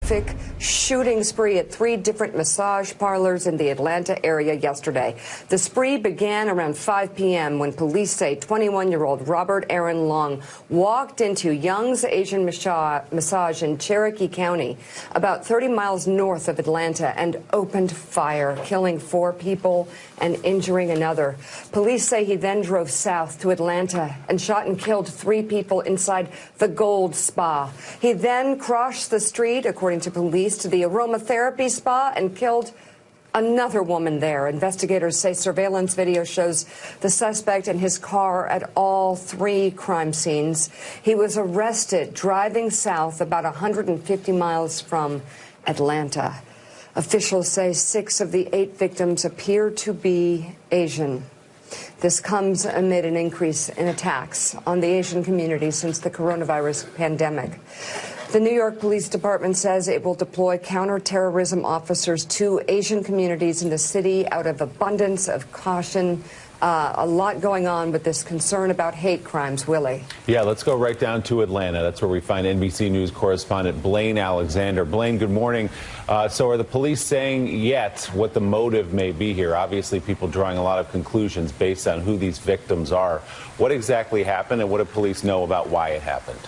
horrific shooting spree at 3 different massage parlors in the Atlanta area yesterday. The spree began around 5 p.m. when police say 21-year-old Robert Aaron Long walked into Young's Asian Massage in Cherokee County, about 30 miles north of Atlanta, and opened fire, killing 4 people and injuring another. Police say he then drove south to Atlanta and shot and killed 3 people inside the Gold Spa. He then crossed the street, according to police, to the Aromatherapy Spa and killed another woman there. Investigators say surveillance video shows the suspect in his car at all 3 crime scenes. He was arrested driving south about 150 miles from Atlanta. Officials say 6 of the 8 victims appear to be Asian. This comes amid an increase in attacks on the Asian community since the coronavirus pandemic. The New York Police Department says it will deploy counterterrorism officers to Asian communities in the city out of abundance of caution. A lot going on with this concern about hate crimes. Willie. Yeah, let's go right down to Atlanta. That's where we find NBC News correspondent Blayne Alexander. Blayne, good morning. So are the police saying yet what the motive may be here? Obviously, people drawing a lot of conclusions based on who these victims are. What exactly happened, and what do police know about why it happened?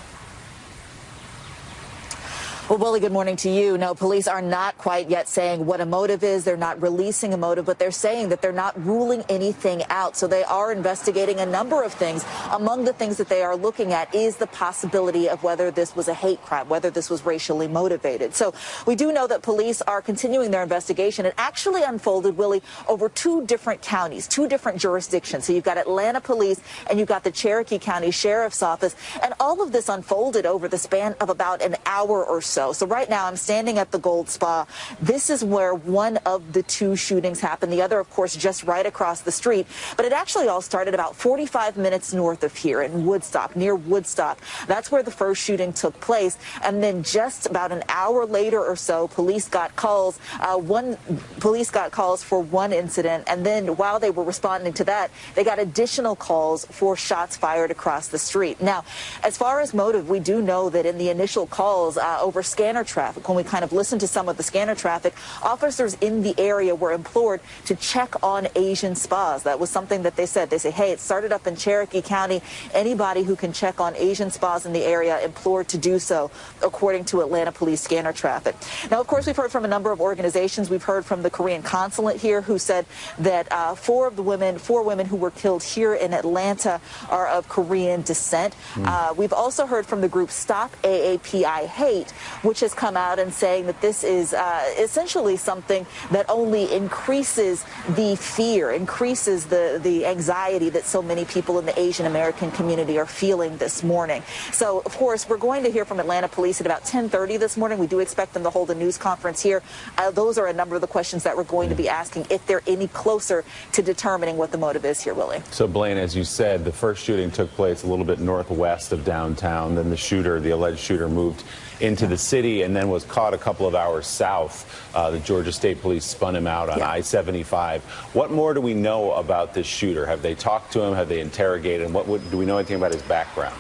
Well, Willie, good morning to you. No, police are not quite yet saying what a motive is. They're not releasing a motive, but they're saying that they're not ruling anything out. So they are investigating a number of things. Among the things that they are looking at is the possibility of whether this was a hate crime, whether this was racially motivated. So we do know that police are continuing their investigation. It actually unfolded, Willie, over 2 different counties, 2 different jurisdictions. So you've got Atlanta Police and you've got the Cherokee County Sheriff's Office. And all of this unfolded over the span of about an hour or so. So right now I'm standing at the Gold Spa. This is where one of the 2 shootings happened. The other, of course, just right across the street. But it actually all started about 45 minutes north of here in Woodstock, near Woodstock. That's where the first shooting took place. And then just about an hour later or so, police got calls. Police got calls for 1 incident. And then while they were responding to that, they got additional calls for shots fired across the street. Now, as far as motive, we do know that in the initial calls over scanner traffic, when we kind of listened to some of the scanner traffic, officers in the area were implored to check on Asian spas. That was something that they said. They say, hey, it started up in Cherokee County. Anybody who can check on Asian spas in the area implored to do so, according to Atlanta Police scanner traffic. Now, of course, we've heard from a number of organizations. We've heard from the Korean consulate here, who said that 4 women who were killed here in Atlanta are of Korean descent. We've also heard from the group Stop AAPI Hate, which has come out and saying that this is essentially something that only increases the fear, increases the anxiety that so many people in the Asian American community are feeling this morning. So, of course, we're going to hear from Atlanta Police at about 10:30 this morning. We do expect them to hold a news conference here. Those are a number of the questions that we're going to be asking if they're any closer to determining what the motive is here, Willie. So, Blayne, as you said, the first shooting took place a little bit northwest of downtown. Then the alleged shooter, moved into the city and then was caught a couple of hours south. The Georgia State Police spun him out on I-75. What more do we know about this shooter? Have they talked to him? Have they interrogated him? Do we know anything about his background?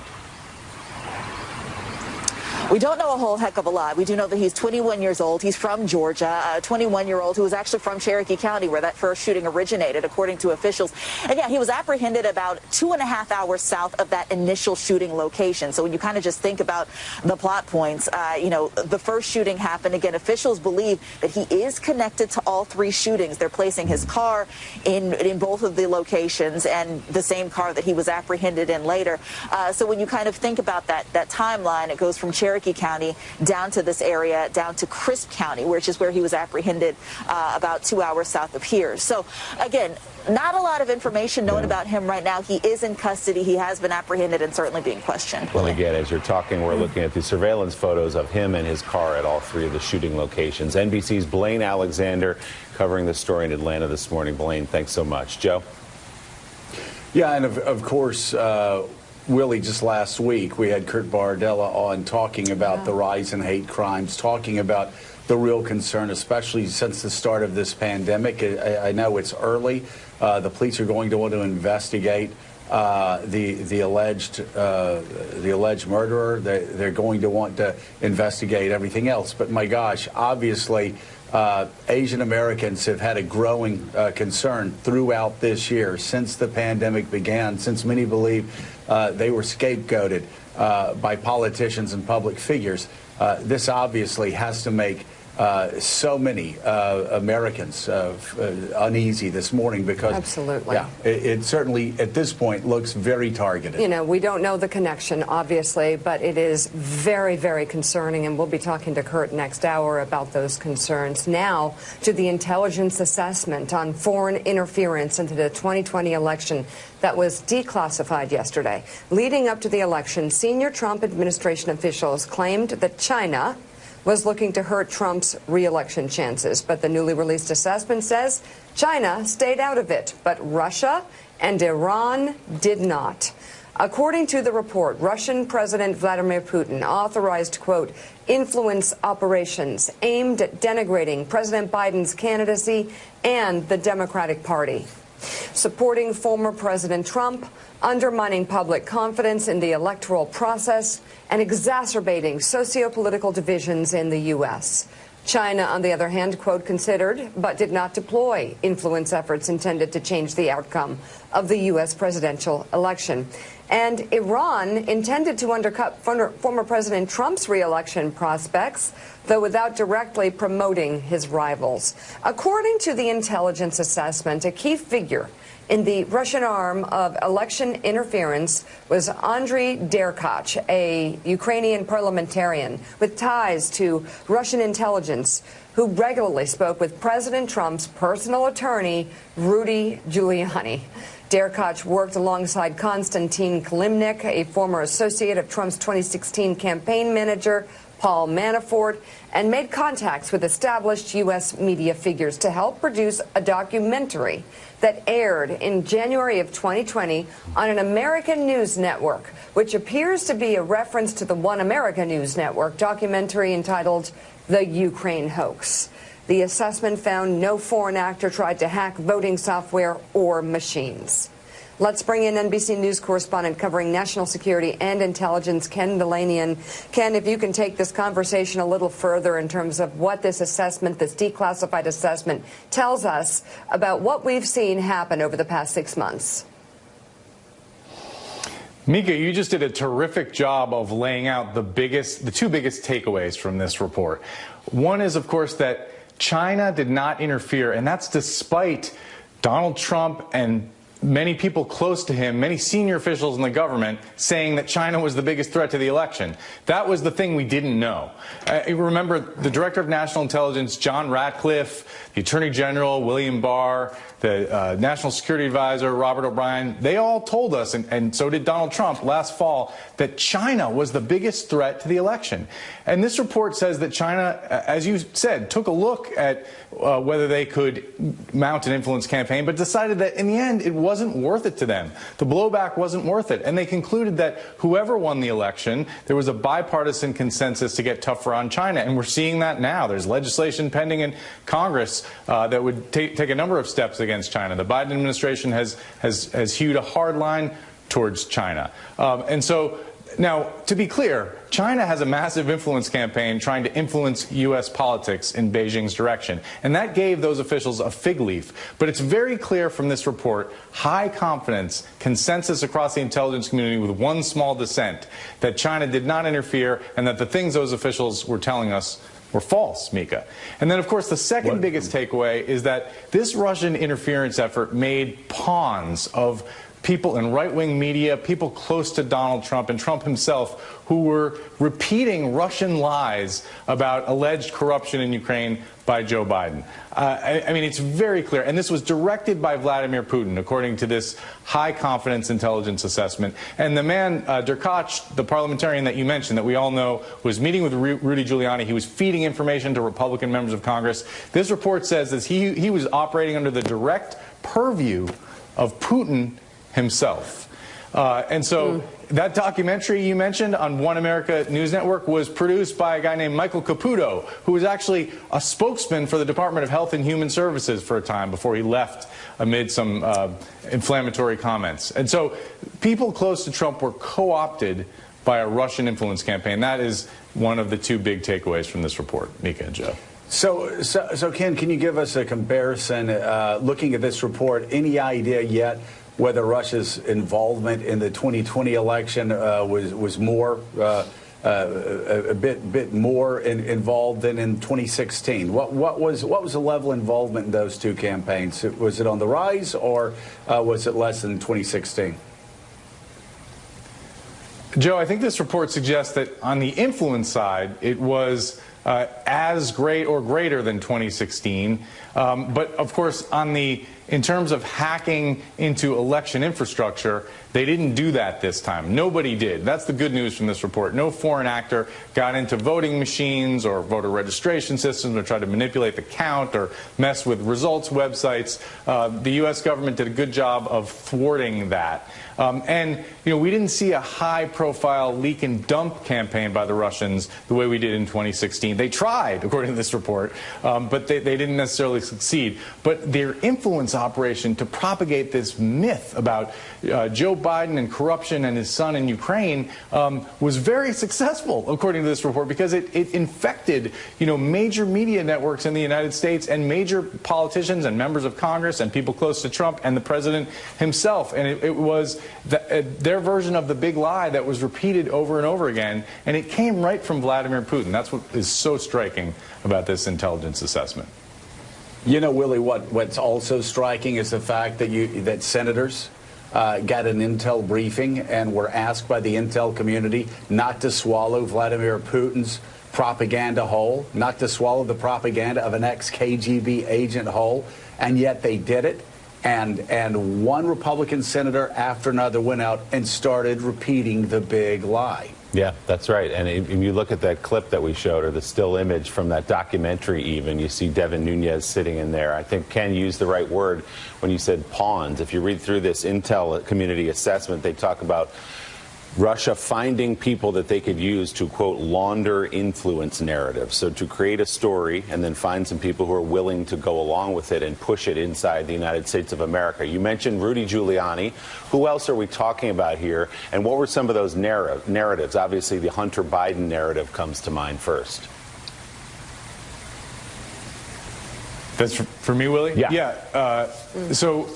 We don't know a whole heck of a lot. We do know that he's 21 years old. He's from Georgia, a 21-year-old who was actually from Cherokee County, where that first shooting originated, according to officials. And yeah, he was apprehended about 2.5 hours south of that initial shooting location. So when you kind of just think about the plot points, you know, the first shooting happened. Again, officials believe that he is connected to all 3 shootings. They're placing his car in both of the locations and the same car that he was apprehended in later. So when you kind of think about that timeline, it goes from Cherokee County down to this area, down to Crisp County, which is where he was apprehended about 2 hours south of here. So again, not a lot of information known about him right now. He is in custody. He has been apprehended and certainly being questioned. Well, again, as you're talking, we're looking at the surveillance photos of him and his car at all 3 of the shooting locations. NBC's Blayne Alexander covering the story in Atlanta this morning. Blayne, thanks so much. Joe? Yeah, and of course, Willie, just last week, we had Kurt Bardella on talking about the rise in hate crimes, talking about the real concern, especially since the start of this pandemic. I know it's early. The police are going to want to investigate the alleged murderer. They're going to want to investigate everything else. But my gosh, obviously, Asian Americans have had a growing concern throughout this year since the pandemic began, since many believe they were scapegoated by politicians and public figures. This obviously has to make so many Americans uneasy this morning because absolutely, yeah, it certainly at this point looks very targeted. You know, we don't know the connection, obviously, but it is very, very concerning, and we'll be talking to Kurt next hour about those concerns. Now to the intelligence assessment on foreign interference into the 2020 election that was declassified yesterday. Leading up to the election, senior Trump administration officials claimed that China was looking to hurt Trump's re-election chances. But the newly released assessment says China stayed out of it, but Russia and Iran did not. According to the report, Russian President Vladimir Putin authorized, quote, influence operations aimed at denigrating President Biden's candidacy and the Democratic Party, supporting former President Trump, undermining public confidence in the electoral process, and exacerbating socio-political divisions in the U.S. China, on the other hand, quote, considered but did not deploy influence efforts intended to change the outcome of the U.S. presidential election. And Iran intended to undercut former President Trump's re-election prospects, though without directly promoting his rivals. According to the intelligence assessment, a key figure in the Russian arm of election interference was Andriy Derkach, a Ukrainian parliamentarian with ties to Russian intelligence, who regularly spoke with President Trump's personal attorney, Rudy Giuliani. Derkach worked alongside Konstantin Kilimnik, a former associate of Trump's 2016 campaign manager, Paul Manafort, and made contacts with established U.S. media figures to help produce a documentary that aired in January of 2020 on an American news network, which appears to be a reference to the One America News Network documentary entitled The Ukraine Hoax. The assessment found no foreign actor tried to hack voting software or machines. Let's bring in NBC News correspondent covering national security and intelligence, Ken Dilanian. Ken, if you can take this conversation a little further in terms of what this assessment, this declassified assessment, tells us about what we've seen happen over the past 6 months. Mika, you just did a terrific job of laying out the two biggest takeaways from this report. One is, of course, that China did not interfere, and that's despite Donald Trump and many people close to him, many senior officials in the government, saying that China was the biggest threat to the election. That was the thing we didn't know. Remember, the Director of National Intelligence, John Ratcliffe, the Attorney General, William Barr, the National Security Advisor, Robert O'Brien, they all told us, and so did Donald Trump last fall, that China was the biggest threat to the election. And this report says that China, as you said, took a look at whether they could mount an influence campaign, but decided that in the end it wasn't worth it to them. The blowback wasn't worth it. And they concluded that whoever won the election, there was a bipartisan consensus to get tougher on China. And we're seeing that now. There's legislation pending in Congress that would take a number of steps against China. The Biden administration has hewed a hard line towards China. And so now, to be clear, China has a massive influence campaign trying to influence U.S. politics in Beijing's direction. And that gave those officials a fig leaf. But it's very clear from this report, high confidence, consensus across the intelligence community with one small dissent, that China did not interfere and that the things those officials were telling us were false, Mika. And then, of course, the second biggest takeaway is that this Russian interference effort made pawns of people in right-wing media, people close to Donald Trump and Trump himself, who were repeating Russian lies about alleged corruption in Ukraine by Joe Biden. I mean, it's very clear. And this was directed by Vladimir Putin, according to this high-confidence intelligence assessment. And the man, Derkach, the parliamentarian that you mentioned, that we all know, was meeting with Rudy Giuliani. He was feeding information to Republican members of Congress. This report says that he was operating under the direct purview of Putin himself. And so that documentary you mentioned on One America News Network was produced by a guy named Michael Caputo, who was actually a spokesman for the Department of Health and Human Services for a time before he left amid some inflammatory comments. And so people close to Trump were co-opted by a Russian influence campaign. That is one of the two big takeaways from this report, Mika and Joe. So Ken, can you give us a comparison, looking at this report, any idea yet whether Russia's involvement in the 2020 election was more, a bit more involved than in 2016? What was the level of involvement in those two campaigns? Was it on the rise, or was it less than 2016? Joe, I think this report suggests that on the influence side, it was as great or greater than 2016. But of course, in terms of hacking into election infrastructure, they didn't do that this time. Nobody did. That's the good news from this report. No foreign actor got into voting machines or voter registration systems or tried to manipulate the count or mess with results websites. The U.S. government did a good job of thwarting that. And we didn't see a high-profile leak and dump campaign by the Russians the way we did in 2016. They tried, according to this report, but they didn't necessarily succeed. But their influence operation to propagate this myth about Joe Biden and corruption and his son in Ukraine was very successful, according to this report, because it infected major media networks in the United States and major politicians and members of Congress and people close to Trump and the president himself. And it was their version of the big lie that was repeated over and over again, and it came right from Vladimir Putin. That's what is so striking about this intelligence assessment. Willie, what's also striking is the fact that senators got an intel briefing and were asked by the intel community not to swallow Vladimir Putin's propaganda whole, not to swallow the propaganda of an ex-KGB agent whole, and yet they did it. And one Republican senator after another went out and started repeating the big lie. Yeah, that's right. And if you look at that clip that we showed, or the still image from that documentary even, you see Devin Nunes sitting in there. I think Ken used the right word when you said pawns. If you read through this intel community assessment, they talk about Russia finding people that they could use to, quote, launder influence narratives. So to create a story and then find some people who are willing to go along with it and push it inside the United States of America. You mentioned Rudy Giuliani. Who else are we talking about here? And what were some of those narratives? Obviously, the Hunter Biden narrative comes to mind first. That's for me, Willie? Yeah. Yeah. So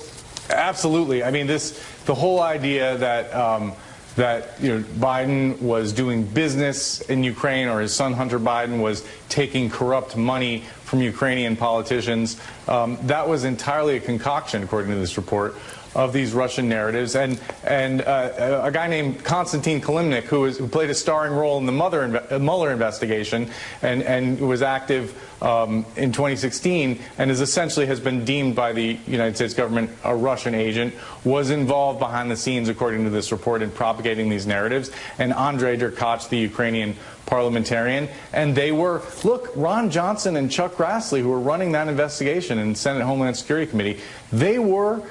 absolutely. I mean, the whole idea that Biden was doing business in Ukraine, or his son Hunter Biden was taking corrupt money from Ukrainian politicians, that was entirely a concoction, according to this report, of these Russian narratives. And a guy named Konstantin Kilimnik, who played a starring role in the Mueller investigation and was active in 2016 and essentially has been deemed by the United States government a Russian agent, was involved behind the scenes, according to this report, in propagating these narratives. And Andrei Derkach, the Ukrainian parliamentarian, and they were, look, Ron Johnson and Chuck Grassley, who were running that investigation in the Senate Homeland Security Committee, they were,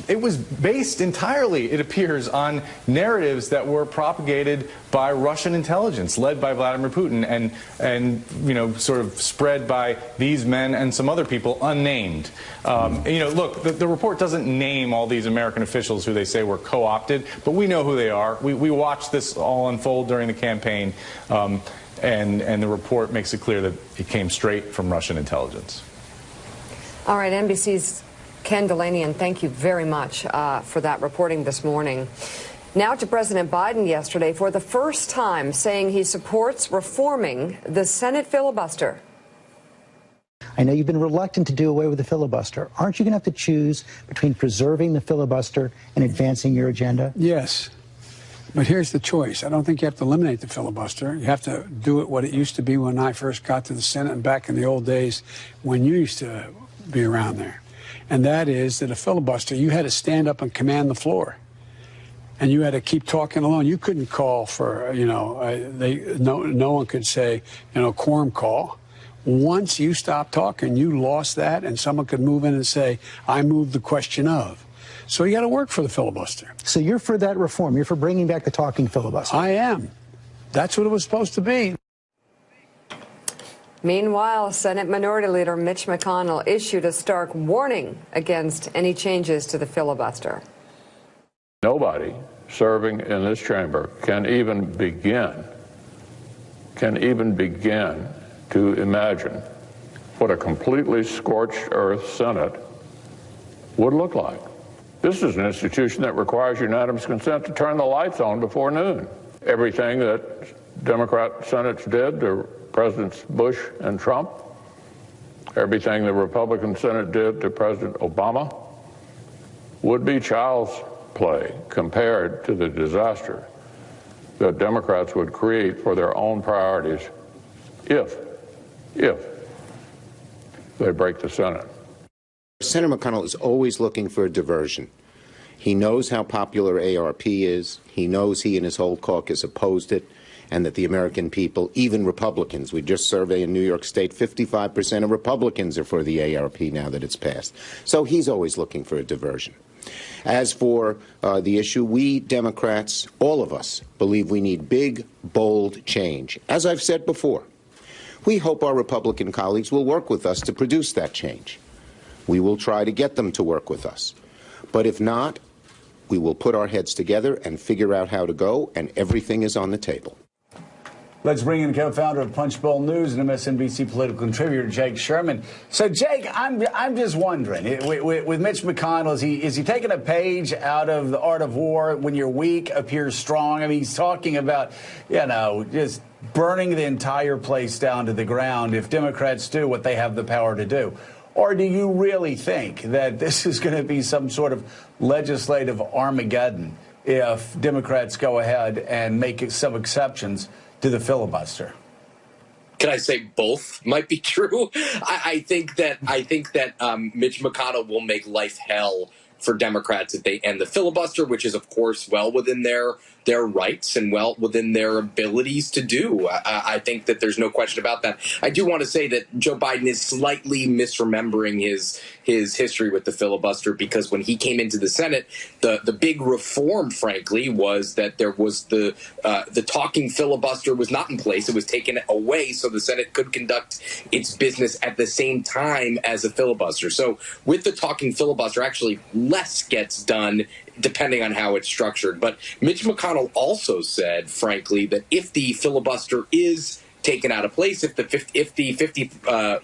it was based entirely, it appears, on narratives that were propagated by Russian intelligence, led by Vladimir Putin, and sort of spread by these men and some other people unnamed. Look, the report doesn't name all these American officials who they say were co-opted, but we know who they are. We watched this all unfold during the campaign, and the report makes it clear that it came straight from Russian intelligence. All right, NBC's Ken Dilanian, thank you very much for that reporting this morning. Now to President Biden yesterday, for the first time saying he supports reforming the Senate filibuster. I know you've been reluctant to do away with the filibuster. Aren't you going to have to choose between preserving the filibuster and advancing your agenda? Yes. But here's the choice. I don't think you have to eliminate the filibuster. You have to do it what it used to be when I first got to the Senate and back in the old days when you used to be around there. And that is that a filibuster, you had to stand up and command the floor. And you had to keep talking alone. You couldn't call for, no one could say, quorum call. Once you stopped talking, you lost that, and someone could move in and say, I move the question of. So you got to work for the filibuster. So you're for that reform. You're for bringing back the talking filibuster. I am. That's what it was supposed to be. Meanwhile, Senate Minority Leader Mitch McConnell issued a stark warning against any changes to the filibuster. Nobody serving in this chamber can even begin to imagine what a completely scorched earth Senate would look like. This is an institution that requires unanimous consent to turn the lights on before noon. Everything that Democrat Senates did to Presidents Bush and Trump, everything the Republican Senate did to President Obama, would be child's play compared to the disaster that Democrats would create for their own priorities if they break the Senate. Senator McConnell is always looking for a diversion. He knows how popular ARP is. He knows he and his whole caucus opposed it, and that the American people, even Republicans, we just surveyed in New York State, 55% of Republicans are for the ARP now that it's passed. So he's always looking for a diversion. As for the issue, we Democrats, all of us, believe we need big, bold change. As I've said before, we hope our Republican colleagues will work with us to produce that change. We will try to get them to work with us. But if not, we will put our heads together and figure out how to go, and everything is on the table. Let's bring in co-founder of Punchbowl News and MSNBC political contributor Jake Sherman. So, Jake, I'm just wondering, with Mitch McConnell, is he taking a page out of The Art of War? When you're weak, appear strong. I mean, he's talking about, just burning the entire place down to the ground if Democrats do what they have the power to do. Or do you really think that this is going to be some sort of legislative Armageddon if Democrats go ahead and make some exceptions to the filibuster? Can I say both might be true? I think that Mitch McConnell will make life hell for Democrats if they end the filibuster, which is, of course, well within their rights and well within their abilities to do. I think that there's no question about that. I do want to say that Joe Biden is slightly misremembering his history with the filibuster, because when he came into the Senate, the big reform, frankly, was that there was the talking filibuster was not in place. It was taken away so the Senate could conduct its business at the same time as a filibuster. So with the talking filibuster, actually less gets done depending on how it's structured. But Mitch McConnell also said, frankly, that if the filibuster is taken out of place, if the 50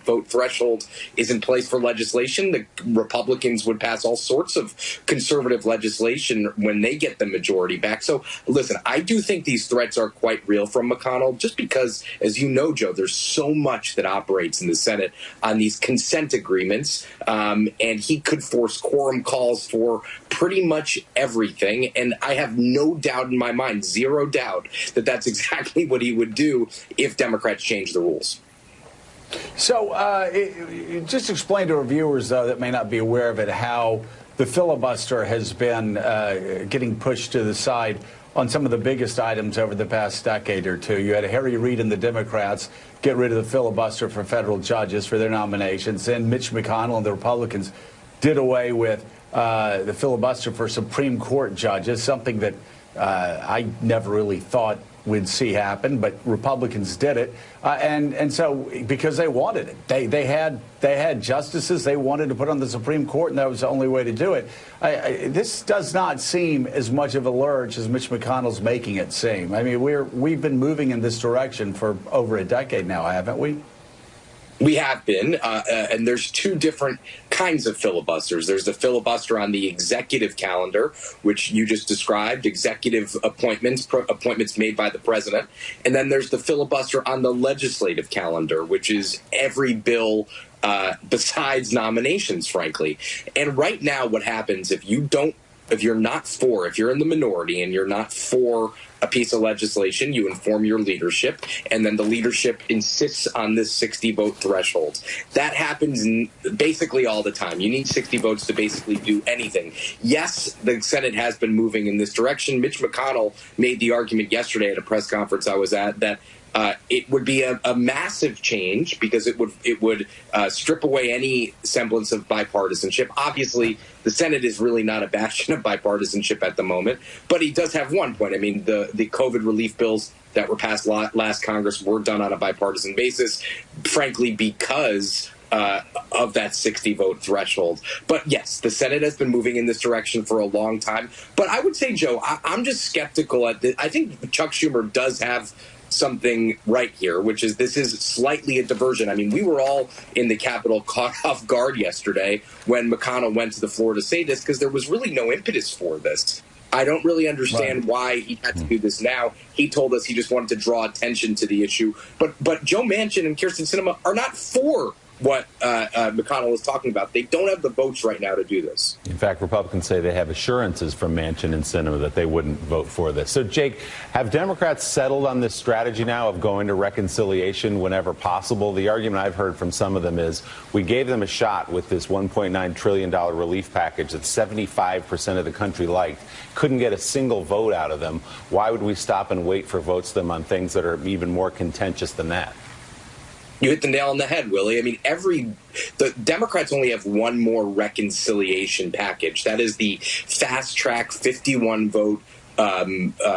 vote threshold is in place for legislation, the Republicans would pass all sorts of conservative legislation when they get the majority back. So listen, I do think these threats are quite real from McConnell, just because, as you know, Joe, there's so much that operates in the Senate on these consent agreements, and he could force quorum calls for pretty much everything. And I have no doubt in my mind, zero doubt, that that's exactly what he would do if Democrats change the rules. So just explain to our viewers, though, that may not be aware of it, how the filibuster has been getting pushed to the side on some of the biggest items over the past decade or two. You had Harry Reid and the Democrats get rid of the filibuster for federal judges for their nominations, and Mitch McConnell and the Republicans did away with the filibuster for Supreme Court judges, something that I never really thought we'd see happen, but Republicans did it, and so because they wanted it, they had justices they wanted to put on the Supreme Court, and that was the only way to do it. This does not seem as much of a lurch as Mitch McConnell's making it seem. I mean, we've been moving in this direction for over a decade now, haven't we? We have been, and there's two different kinds of filibusters. There's the filibuster on the executive calendar, which you just described, executive appointments made by the president. And then there's the filibuster on the legislative calendar, which is every bill besides nominations, frankly. And right now what happens if you're in the minority and you're not for a piece of legislation, you inform your leadership, and then the leadership insists on this 60-vote threshold. That happens basically all the time. You need 60 votes to basically do anything. Yes, the Senate has been moving in this direction. Mitch McConnell made the argument yesterday at a press conference I was at that It would be a massive change because it would strip away any semblance of bipartisanship. Obviously, the Senate is really not a bastion of bipartisanship at the moment, but he does have one point. I mean, the COVID relief bills that were passed last Congress were done on a bipartisan basis, frankly, because of that 60-vote threshold. But yes, the Senate has been moving in this direction for a long time. But I would say, Joe, I'm just skeptical at this. I think Chuck Schumer does have something right here, which is this is slightly a diversion. I mean, we were all in the Capitol caught off guard yesterday when McConnell went to the floor to say this because there was really no impetus for this. I don't really understand why he had to do this now. He told us he just wanted to draw attention to the issue. But Joe Manchin and Kyrsten Sinema are not for what McConnell is talking about. They don't have the votes right now to do this. In fact, Republicans say they have assurances from Manchin and Sinema that they wouldn't vote for this. So, Jake, have Democrats settled on this strategy now of going to reconciliation whenever possible? The argument I've heard from some of them is we gave them a shot with this $1.9 trillion relief package that 75% of the country liked. Couldn't get a single vote out of them. Why would we stop and wait for votes them on things that are even more contentious than that? You hit the nail on the head, Willie. I mean, the Democrats only have one more reconciliation package. That is the fast-track 51-vote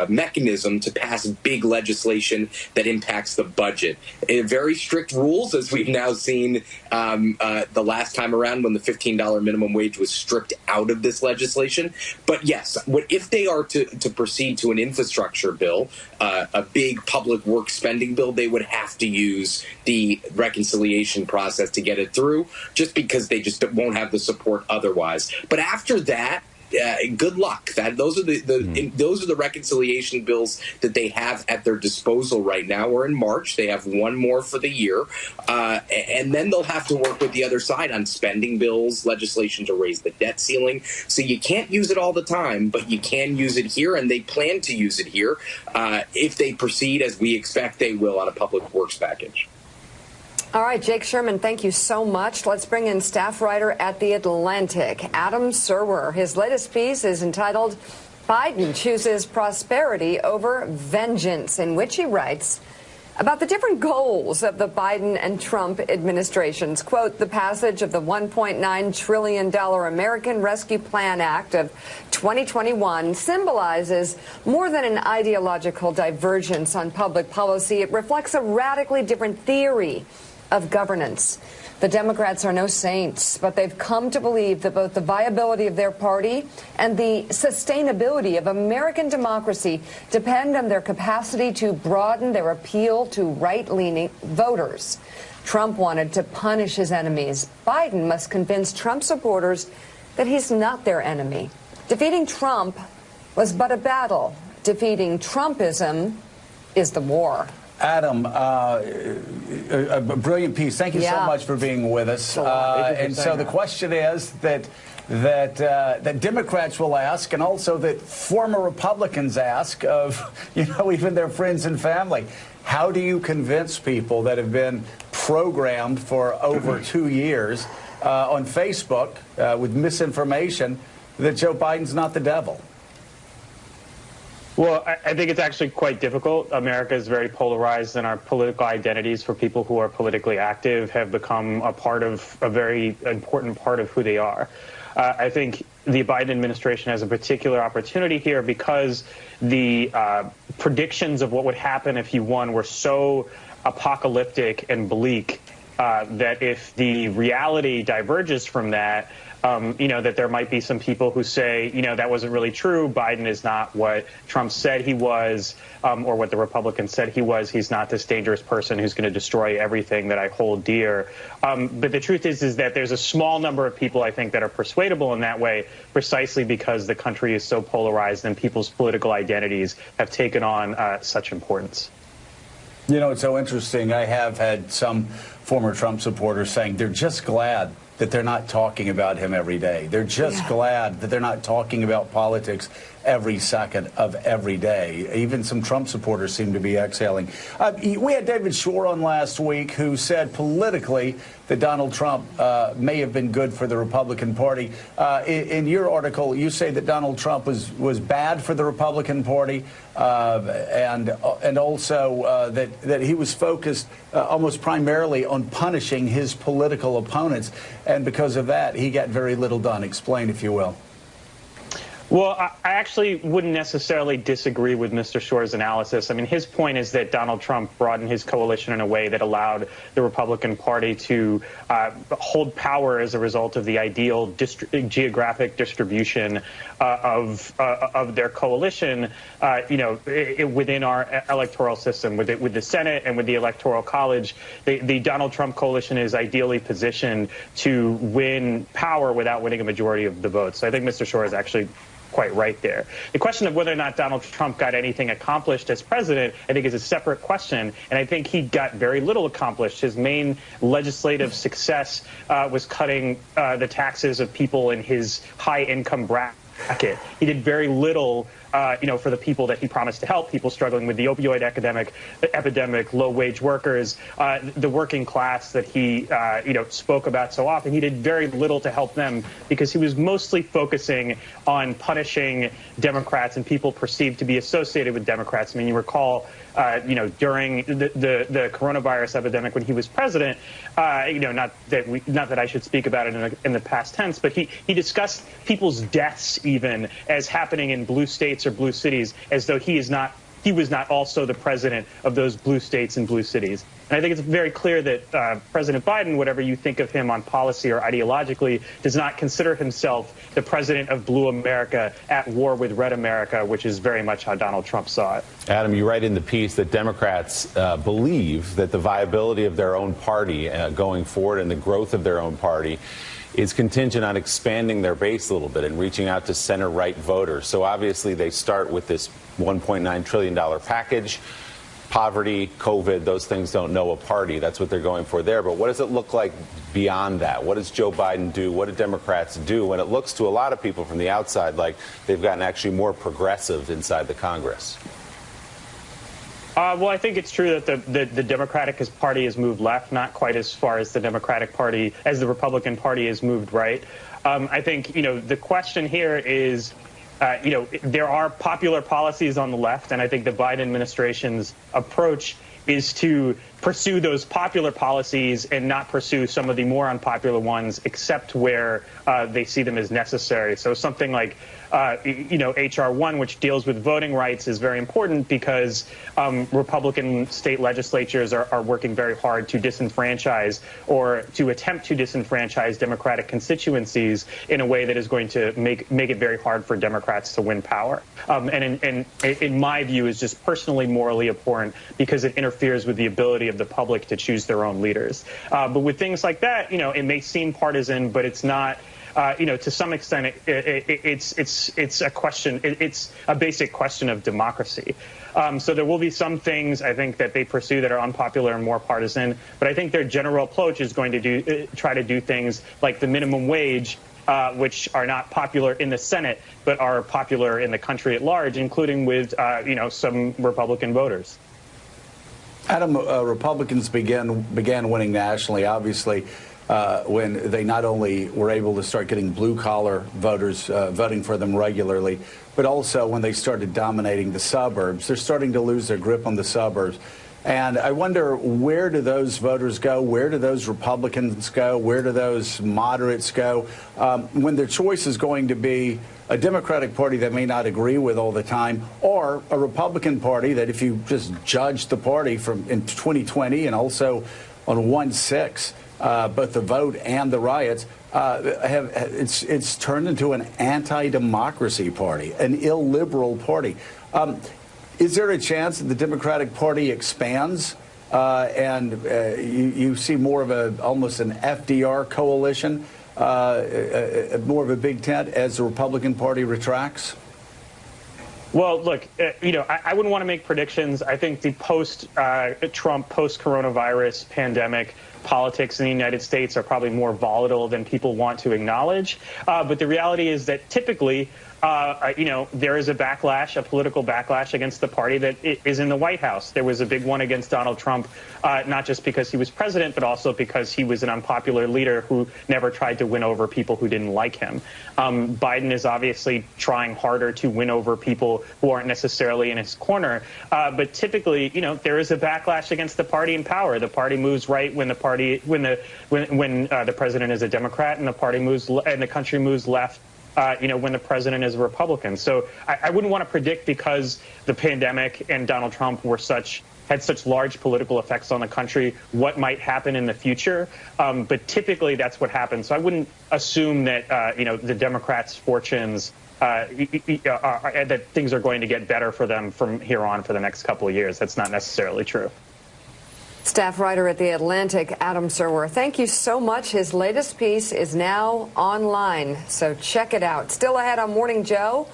mechanism to pass big legislation that impacts the budget. Very strict rules, as we've now seen the last time around when the $15 minimum wage was stripped out of this legislation. But yes, if they are to proceed to an infrastructure bill, a big public works spending bill, they would have to use the reconciliation process to get it through, just because they just won't have the support otherwise. But after that, good luck. Those are the reconciliation bills that they have at their disposal right now. We're in March. They have one more for the year, and then they'll have to work with the other side on spending bills, legislation to raise the debt ceiling. So you can't use it all the time, but you can use it here, and they plan to use it here if they proceed as we expect they will on a public works package. All right, Jake Sherman, thank you so much. Let's bring in staff writer at The Atlantic, Adam Serwer. His latest piece is entitled Biden Chooses Prosperity Over Vengeance, in which he writes about the different goals of the Biden and Trump administrations. Quote, the passage of the $1.9 trillion American Rescue Plan Act of 2021 symbolizes more than an ideological divergence on public policy. It reflects a radically different theory of governance. The Democrats are no saints, but they've come to believe that both the viability of their party and the sustainability of American democracy depend on their capacity to broaden their appeal to right-leaning voters. Trump wanted to punish his enemies. Biden must convince Trump supporters that he's not their enemy. Defeating Trump was but a battle. Defeating Trumpism is the war. Adam, a brilliant piece. Thank you so much for being with us. And so the question is that Democrats will ask, and also that former Republicans ask of, even their friends and family, how do you convince people that have been programmed for over 2 years on Facebook with misinformation that Joe Biden's not the devil? Well, I think it's actually quite difficult. America is very polarized, and our political identities for people who are politically active have become a very important part of who they are. I think the Biden administration has a particular opportunity here because the predictions of what would happen if he won were so apocalyptic and bleak that if the reality diverges from that, that there might be some people who say, that wasn't really true. Biden is not what Trump said he was, or what the Republicans said he was. He's not this dangerous person who's going to destroy everything that I hold dear. But the truth is that there's a small number of people, I think, that are persuadable in that way, precisely because the country is so polarized and people's political identities have taken on such importance. It's so interesting. I have had some former Trump supporters saying they're just glad that they're not talking about him every day. They're just glad that they're not talking about politics every second of every day. Even some Trump supporters seem to be exhaling. We had David Shor on last week, who said politically that Donald Trump may have been good for the Republican Party. In your article, you say that Donald Trump was bad for the Republican Party, and also that he was focused almost primarily on punishing his political opponents, and because of that, he got very little done. Explain, if you will. Well, I actually wouldn't necessarily disagree with Mr. Shor's analysis. I mean, his point is that Donald Trump broadened his coalition in a way that allowed the Republican Party to hold power as a result of the ideal geographic distribution of their coalition, within our electoral system, with the Senate and with the Electoral College. The Donald Trump coalition is ideally positioned to win power without winning a majority of the votes. So I think Mr. Shor is actually quite right there. The question of whether or not Donald Trump got anything accomplished as president, I think, is a separate question, and I think he got very little accomplished. His main legislative success was cutting the taxes of people in his high-income bracket. He did very little for the people that he promised to help, people struggling with the opioid epidemic, low-wage workers, the working class that he, spoke about so often. He did very little to help them because he was mostly focusing on punishing Democrats and people perceived to be associated with Democrats. I mean, you recall, during the coronavirus epidemic when he was president, not that I should speak about it in the past tense, but he discussed people's deaths even as happening in blue states or blue cities, as though he was not also the president of those blue states and blue cities. And I think it's very clear that President Biden, whatever you think of him on policy or ideologically, does not consider himself the president of blue America at war with red America, which is very much how Donald Trump saw it. Adam, you write in the piece that Democrats believe that the viability of their own party going forward and the growth of their own party is contingent on expanding their base a little bit and reaching out to center-right voters. So obviously they start with this $1.9 trillion package. Poverty, COVID, those things don't know a party. That's what they're going for there. But what does it look like beyond that? What does Joe Biden do? What do Democrats do when it looks to a lot of people from the outside like they've gotten actually more progressive inside the Congress? Well, I think it's true that the Democratic Party has moved left, not quite as far as the Democratic Party, as the Republican Party has moved right. I think, the question here is, there are popular policies on the left, and I think the Biden administration's approach is to pursue those popular policies and not pursue some of the more unpopular ones, except where they see them as necessary. So something like H.R. 1, which deals with voting rights, is very important because Republican state legislatures are working very hard to disenfranchise or to attempt to disenfranchise Democratic constituencies in a way that is going to make it very hard for Democrats to win power. And in my view, is just personally morally abhorrent because it interferes with the ability of the public to choose their own leaders. But with things like that, it may seem partisan, but it's not. To some extent, it's a question. It's a basic question of democracy. So there will be some things I think that they pursue that are unpopular and more partisan. But I think their general approach is going to try to do things like the minimum wage, which are not popular in the Senate, but are popular in the country at large, including with some Republican voters. Adam, Republicans began winning nationally, obviously, when they not only were able to start getting blue-collar voters voting for them regularly, but also when they started dominating the suburbs. They're starting to lose their grip on the suburbs. And I wonder, where do those voters go? Where do those Republicans go? Where do those moderates go? When their choice is going to be a Democratic Party that may not agree with all the time, or a Republican Party that, if you just judge the party from in 2020 and also on 1/6, both the vote and the riots, it's turned into an anti-democracy party, an illiberal party. Is there a chance that the Democratic Party expands and you see more of almost an FDR coalition, more of a big tent as the Republican Party retracts? Well, look, I wouldn't want to make predictions. I think the post-Trump, post-coronavirus pandemic politics in the United States are probably more volatile than people want to acknowledge. But the reality is that typically there is a backlash, a political backlash against the party that is in the White House. There was a big one against Donald Trump, not just because he was president, but also because he was an unpopular leader who never tried to win over people who didn't like him. Biden is obviously trying harder to win over people who aren't necessarily in his corner. But typically, there is a backlash against the party in power. The party moves right when the president is a Democrat, and the country moves left when the president is a Republican. So I wouldn't want to predict, because the pandemic and Donald Trump had such large political effects on the country, what might happen in the future. But typically that's what happens. So I wouldn't assume that, the Democrats' fortunes, that things are going to get better for them from here on for the next couple of years. That's not necessarily true. Staff writer at The Atlantic, Adam Serwer, thank you so much. His latest piece is now online, so check it out. Still ahead on Morning Joe,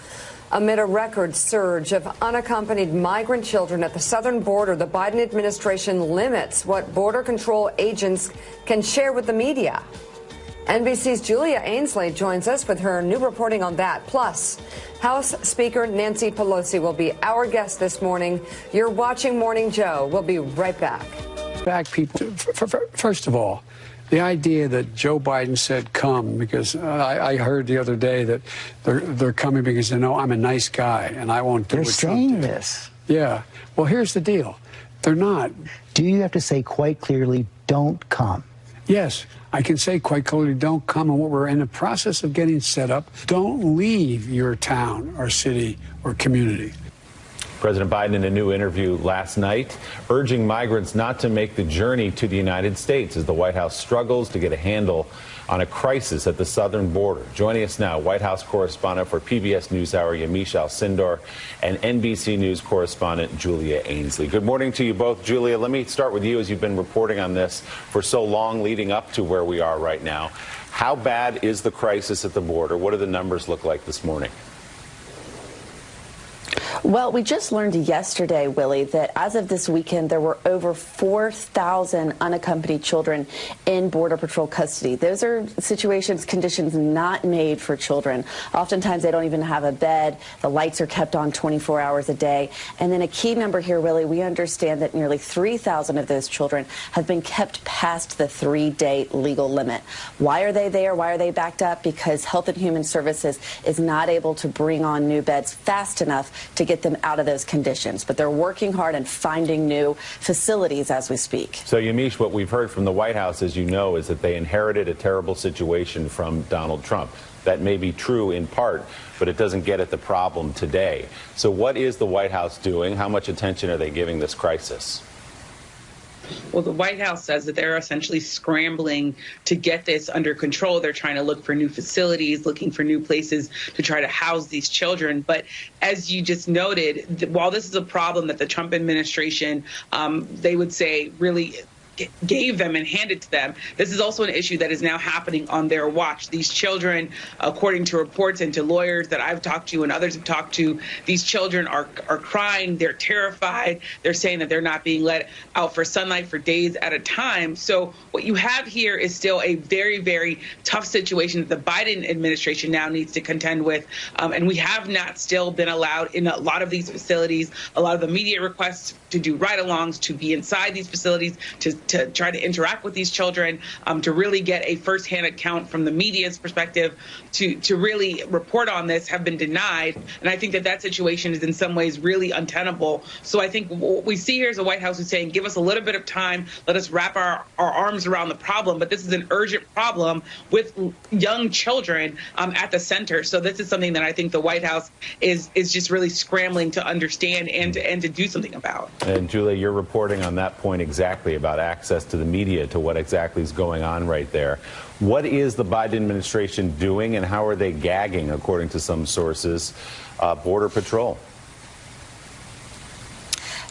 amid a record surge of unaccompanied migrant children at the southern border, the Biden administration limits what border control agents can share with the media. NBC's Julia Ainsley joins us with her new reporting on that. Plus, House Speaker Nancy Pelosi will be our guest this morning. You're watching Morning Joe. We'll be right back. First of all, the idea that Joe Biden said come, because I heard the other day that they're coming because they know I'm a nice guy and I won't do what Trump did. They're saying this. Yeah. Well, here's the deal. They're not. Do you have to say quite clearly, don't come? Yes, I can say quite clearly, don't come. And what we're in the process of getting set up, don't leave your town or city or community. President Biden, in a new interview last night, urging migrants not to make the journey to the United States as the White House struggles to get a handle on a crisis at the southern border. Joining us now, White House correspondent for PBS NewsHour, Yamiche Alcindor, and NBC News correspondent Julia Ainsley. Good morning to you both. Julia, let me start with you, as you've been reporting on this for so long leading up to where we are right now. How bad is the crisis at the border? What do the numbers look like this morning? Well, we just learned yesterday, Willie, that as of this weekend, there were over 4,000 unaccompanied children in Border Patrol custody. Those are conditions not made for children. Oftentimes, they don't even have a bed. The lights are kept on 24 hours a day. And then a key number here, Willie, we understand that nearly 3,000 of those children have been kept past the 3-day legal limit. Why are they there? Why are they backed up? Because Health and Human Services is not able to bring on new beds fast enough to get them out of those conditions. But they're working hard and finding new facilities as we speak. So, Yamiche, what we've heard from the White House, as you know, is that they inherited a terrible situation from Donald Trump. That may be true in part, but it doesn't get at the problem today. So what is the White House doing? How much attention are they giving this crisis? Well, the White House says that they're essentially scrambling to get this under control. They're trying to look for new facilities, looking for new places to try to house these children. But as you just noted, while this is a problem that the Trump administration, they would say, really gave them and handed to them, this is also an issue that is now happening on their watch. These children, according to reports and to lawyers that I've talked to and others have talked to, these children are crying, they're terrified, they're saying that they're not being let out for sunlight for days at a time. So what you have here is still a very, very tough situation that the Biden administration now needs to contend with. And we have not still been allowed in a lot of these facilities, a lot of the media requests to do ride-alongs, to be inside these facilities, to try to interact with these children, to really get a firsthand account from the media's perspective, to really report on this, have been denied. And I think that situation is in some ways really untenable. So I think what we see here is the White House is saying, give us a little bit of time, let us wrap our arms around the problem. But this is an urgent problem with young children at the center. So this is something that I think the White House is just really scrambling to understand and to do something about. And Julia, you're reporting on that point exactly, about access to the media, to what exactly is going on right there. What is the Biden administration doing, and how are they gagging, according to some sources, Border Patrol?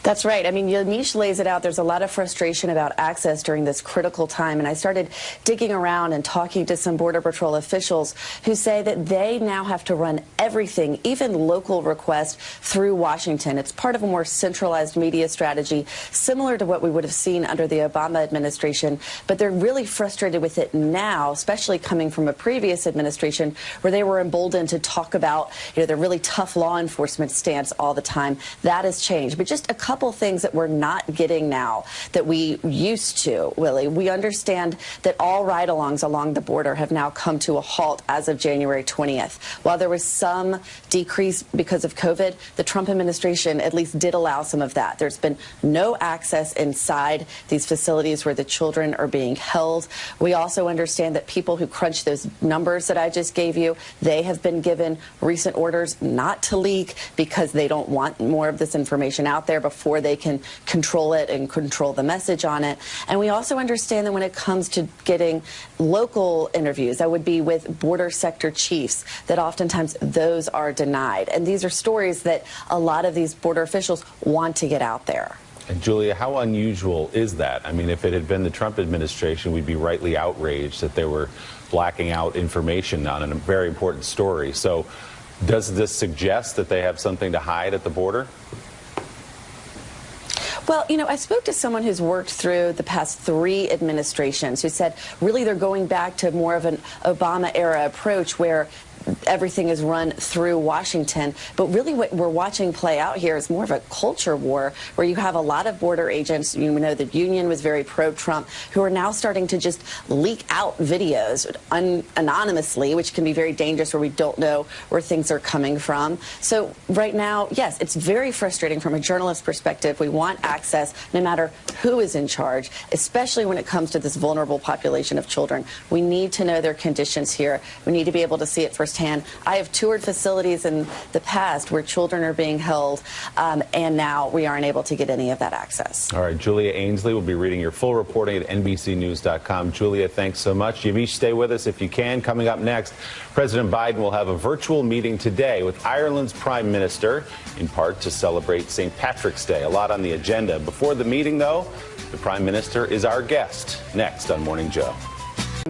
That's right. I mean, Yamiche lays it out. There's a lot of frustration about access during this critical time. And I started digging around and talking to some Border Patrol officials who say that they now have to run everything, even local requests, through Washington. It's part of a more centralized media strategy, similar to what we would have seen under the Obama administration. But they're really frustrated with it now, especially coming from a previous administration where they were emboldened to talk about, their really tough law enforcement stance all the time. That has changed. But just a couple things that we're not getting now that we used to, Willie. We understand that all ride-alongs along the border have now come to a halt as of January 20th. While there was some decrease because of COVID, the Trump administration at least did allow some of that. There's been no access inside these facilities where the children are being held. We also understand that people who crunch those numbers that I just gave you, they have been given recent orders not to leak because they don't want more of this information out there before they can control it and control the message on it. And we also understand that when it comes to getting local interviews, that would be with border sector chiefs, that oftentimes those are denied. And these are stories that a lot of these border officials want to get out there. And Julia, how unusual is that? I mean, if it had been the Trump administration, we'd be rightly outraged that they were blacking out information on a very important story. So does this suggest that they have something to hide at the border? Well, I spoke to someone who's worked through the past 3 administrations who said really they're going back to more of an Obama-era approach where everything is run through Washington. But really what we're watching play out here is more of a culture war where you have a lot of border agents, know the union was very pro-Trump, who are now starting to just leak out videos anonymously, which can be very dangerous where we don't know where things are coming from. So right now, yes, it's very frustrating from a journalist perspective. We want access no matter who is in charge, especially when it comes to this vulnerable population of children. We need to know their conditions here. We need to be able to see it firsthand. I have toured facilities in the past where children are being held, and now we aren't able to get any of that access. All right, Julia Ainsley will be reading your full reporting at NBCnews.com. Julia, thanks so much. Yamiche, stay with us if you can. Coming up next, President Biden will have a virtual meeting today with Ireland's Prime Minister, in part to celebrate St. Patrick's Day. A lot on the agenda. Before the meeting, though, the Prime Minister is our guest. Next on Morning Joe.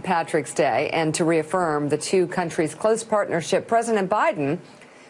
Patrick's Day, and to reaffirm the two countries' close partnership, President Biden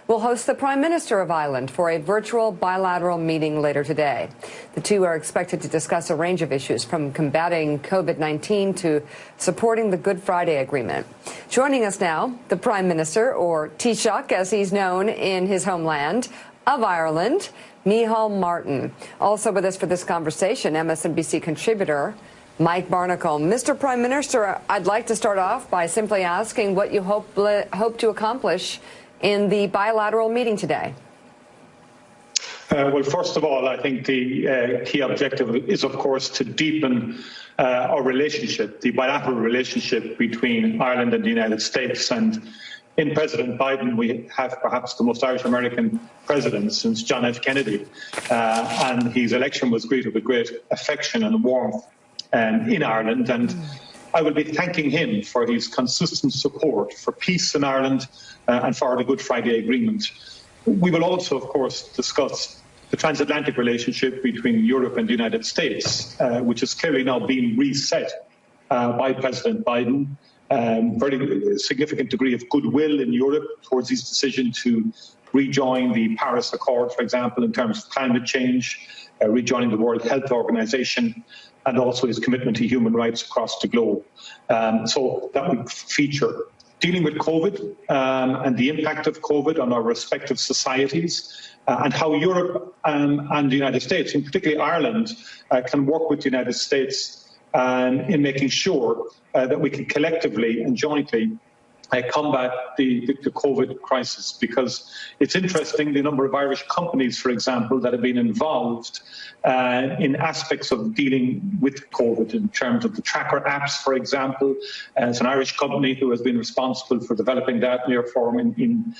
will host the Prime Minister of Ireland for a virtual bilateral meeting later today. The two are expected to discuss a range of issues from combating COVID-19 to supporting the Good Friday Agreement. Joining us now, the Prime Minister, or Taoiseach as he's known in his homeland, of Ireland, Micheál Martin. Also with us for this conversation, MSNBC contributor Mike Barnicle. Mr. Prime Minister, I'd like to start off by simply asking what you hope to accomplish in the bilateral meeting today. Well, first of all, I think the key objective is, of course, to deepen our relationship, the bilateral relationship between Ireland and the United States. And in President Biden, we have perhaps the most Irish-American president since John F. Kennedy. And his election was greeted with great affection and warmth in Ireland, and I will be thanking him for his consistent support for peace in Ireland and for the Good Friday Agreement. We will also, of course, discuss the transatlantic relationship between Europe and the United States, which is clearly now being reset by President Biden. Very significant degree of goodwill in Europe towards his decision to rejoin the Paris Accord, for example, in terms of climate change, rejoining the World Health Organization, and also his commitment to human rights across the globe. So that would feature dealing with COVID and the impact of COVID on our respective societies, and how Europe and the United States, and particularly Ireland, can work with the United States in making sure that we can collectively and jointly combat the COVID crisis, because it's interesting the number of Irish companies, for example, that have been involved in aspects of dealing with COVID in terms of the tracker apps, for example. It's an Irish company who has been responsible for developing that Nearform in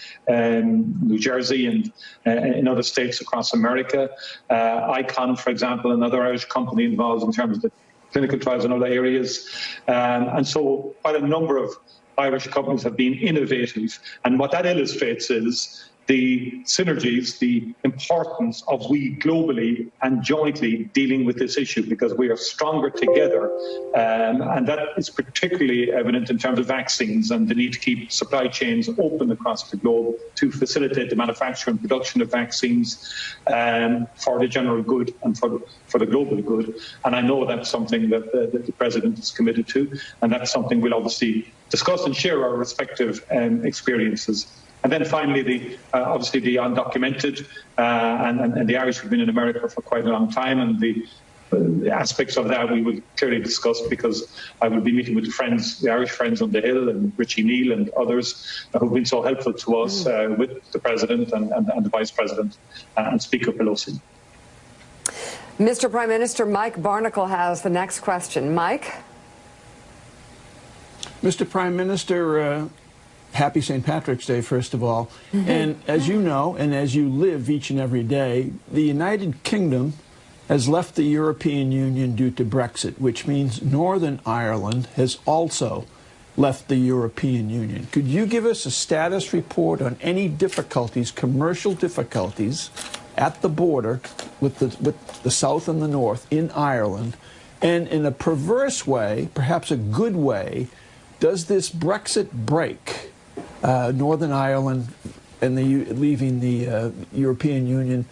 New Jersey and in other states across America. ICON, for example, another Irish company involved in terms of the clinical trials in other areas. And so quite a number of Irish companies have been innovative, and what that illustrates is the synergies, the importance of we globally and jointly dealing with this issue, because we are stronger together. And that is particularly evident in terms of vaccines and the need to keep supply chains open across the globe to facilitate the manufacture and production of vaccines for the general good and for the global good. And I know that's something that the President is committed to, and that's something we'll obviously discuss and share our respective experiences. And then finally, obviously the undocumented, and the Irish have been in America for quite a long time, and the aspects of that we will clearly discuss, because I will be meeting with the Irish Friends on the Hill and Richie Neal and others who've been so helpful to us with the President and the Vice President and Speaker Pelosi. Mr. Prime Minister, Mike Barnicle has the next question. Mike? Mr. Prime Minister, happy St. Patrick's Day, first of all. And as you know, and as you live each and every day, the United Kingdom has left the European Union due to Brexit, which means Northern Ireland has also left the European Union. Could you give us a status report on any difficulties, commercial difficulties, at the border with the South and the North in Ireland? And in a perverse way, perhaps a good way, does this Brexit break Northern Ireland and leaving the European Union?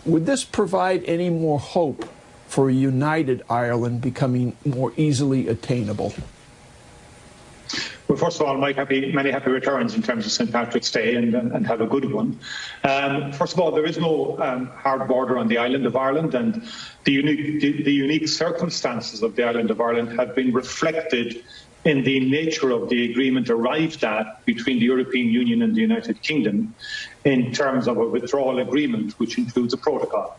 Would this provide any more hope for a united Ireland becoming more easily attainable? Well, first of all, Mike, many happy returns in terms of St. Patrick's Day, and have a good one. First of all, there is no hard border on the island of Ireland, and the unique circumstances of the island of Ireland have been reflected in the nature of the agreement arrived at between the European Union and the United Kingdom in terms of a withdrawal agreement, which includes a protocol.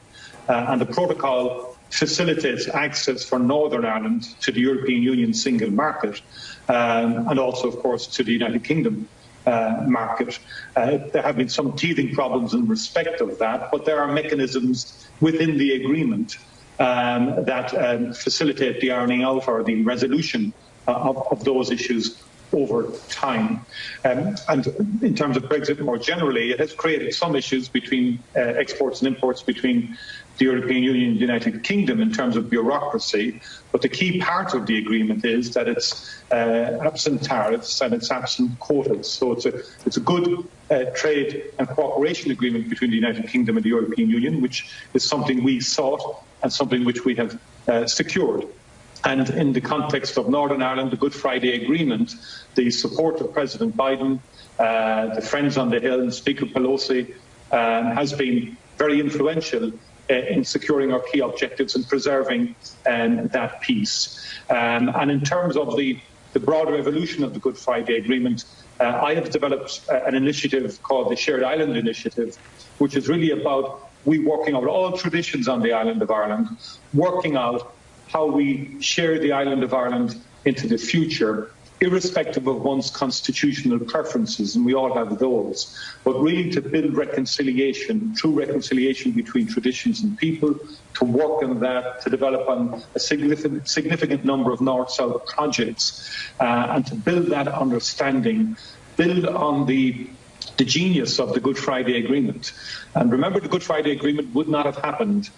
And the protocol facilitates access for Northern Ireland to the European Union single market, and also, of course, to the United Kingdom market. There have been some teething problems in respect of that, but there are mechanisms within the agreement that facilitate the ironing out or the resolution of those issues over time. And in terms of Brexit more generally, it has created some issues between exports and imports between the European Union and the United Kingdom in terms of bureaucracy. But the key part of the agreement is that it's absent tariffs and it's absent quotas. So it's a good trade and cooperation agreement between the United Kingdom and the European Union, which is something we sought and something which we have secured. And in the context of Northern Ireland, the Good Friday Agreement, the support of President Biden, the Friends on the Hill, and Speaker Pelosi has been very influential in securing our key objectives and preserving that peace. And in terms of the broader evolution of the Good Friday Agreement, I have developed an initiative called the Shared Island Initiative, which is really about we working out all traditions on the island of Ireland, working out how we share the island of Ireland into the future, irrespective of one's constitutional preferences, and we all have those, but really to build reconciliation, true reconciliation between traditions and people, to work on that, to develop on a significant number of North-South projects, and to build that understanding, build on the genius of the Good Friday Agreement. And remember, the Good Friday Agreement would not have happened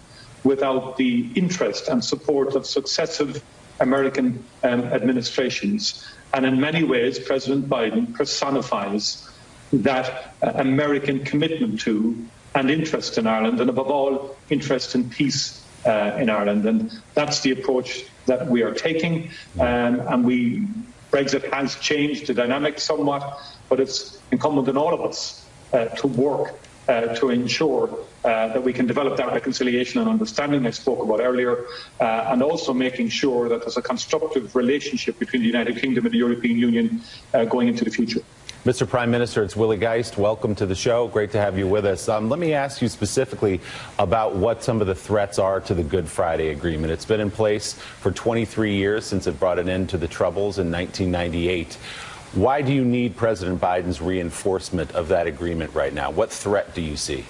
without the interest and support of successive American administrations. And in many ways, President Biden personifies that American commitment to and interest in Ireland, and above all, interest in peace in Ireland. And that's the approach that we are taking. Brexit has changed the dynamic somewhat, but it's incumbent on all of us to work to ensure that we can develop that reconciliation and understanding I spoke about earlier, and also making sure that there's a constructive relationship between the United Kingdom and the European Union going into the future. Mr. Prime Minister, it's Willie Geist. Welcome to the show. Great to have you with us. Let me ask you specifically about what some of the threats are to the Good Friday Agreement. It's been in place for 23 years since it brought an end to the Troubles in 1998. Why do you need President Biden's reinforcement of that agreement right now? What threat do you see?